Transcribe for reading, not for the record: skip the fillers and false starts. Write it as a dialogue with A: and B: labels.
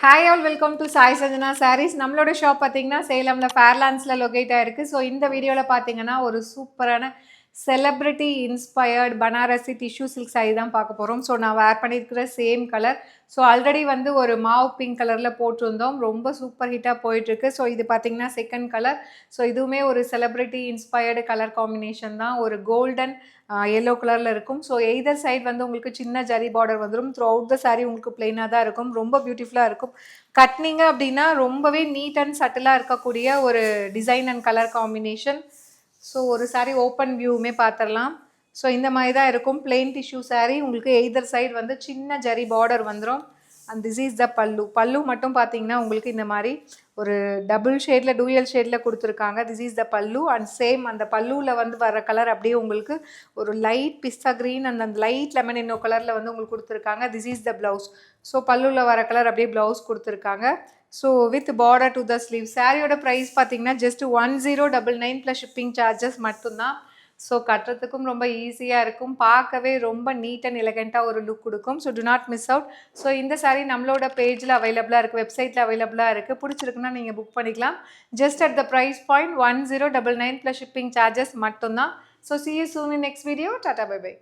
A: Hi all welcome to Sai Sanjana sarees. நம்மளோட shop பார்த்தீங்கன்னா சேலம்ல ஃபேர்லாண்ட்ஸில் locate ஆயிருக்கு. ஸோ இந்த வீடியோவில் பார்த்தீங்கன்னா ஒரு சூப்பரான celebrity inspired Banarasi tissue silk sorry தான் பார்க்க போகிறோம். ஸோ நான் வேர் பண்ணியிருக்கிற சேம் கலர். ஸோ ஆல்ரெடி வந்து ஒரு மாவு பிங்க் கலரில் போட்டிருந்தோம், ரொம்ப சூப்பர் ஹிட்டாக போயிட்டுருக்கு. ஸோ இது பார்த்தீங்கன்னா செகண்ட் கலர். ஸோ இதுவுமே ஒரு செலிப்ரிட்டி இன்ஸ்பயர்டு கலர் காம்பினேஷன் தான், ஒரு கோல்டன் எல்லோ கலரில் இருக்கும். ஸோ எய்தர் சைட் வந்து உங்களுக்கு சின்ன ஜரி பார்டர் வந்துடும். த்ரூ அவுட் த சாரீ உங்களுக்கு பிளெயினாக தான் இருக்கும், ரொம்ப பியூட்டிஃபுல்லாக இருக்கும். கட்டினீங்க அப்படின்னா ரொம்பவே நீட் அண்ட் சட்டிலாக இருக்கக்கூடிய ஒரு design and colour combination. So ஒரு சாரீ ஓப்பன் வியூவுமே பார்த்துடலாம். ஸோ இந்த மாதிரி தான் இருக்கும் பிளெயின் டிஷ்யூ சாரீ. உங்களுக்கு எய்தர் சைடு வந்து சின்ன ஜரி பார்டர் வந்துடும். அண்ட் திஸ் இஸ் த பல்லு மட்டும் பார்த்தீங்கன்னா உங்களுக்கு இந்த மாதிரி ஒரு டபுள் ஷேடில் டூயல் ஷேடில் கொடுத்துருக்காங்க. திஸ் இஸ் த பல்லு. அண்ட் சேம் அந்த பல்லுவில் வந்து வர கலர் அப்படியே உங்களுக்கு ஒரு லைட் பிஸ்தா க்ரீன் அண்ட் அந்த லைட் லெமன் இன்னோ கலரில் வந்து உங்களுக்கு கொடுத்துருக்காங்க. This is the blouse. So பல்லுவில் வர கலர் அப்படியே ப்ளவுஸ் கொடுத்துருக்காங்க. So with border to the sleeve. சாரியோட ப்ரைஸ் பார்த்தீங்கன்னா ஜஸ்ட் 1099 ப்ளஸ் ஷிப்பிங் சார்ஜஸ் மட்டும்தான். ஸோ கட்டுறதுக்கும் ரொம்ப ஈஸியாக இருக்கும், பார்க்கவே ரொம்ப நீட் அண்ட் எலகெண்ட்டாக ஒரு லுக் கொடுக்கும். So to not miss out. So இந்த சாரீ நம்மளோட பேஜில் அவைலபிளாக இருக்குது, வெப்சைட்டில் அவைலபிளாக இருக்குது. பிடிச்சிருக்குன்னா நீங்கள் புக் பண்ணிக்கலாம். Just at the price point 1099 plus shipping charges மட்டும்தான். So see you soon in next video. Tata, bye bye.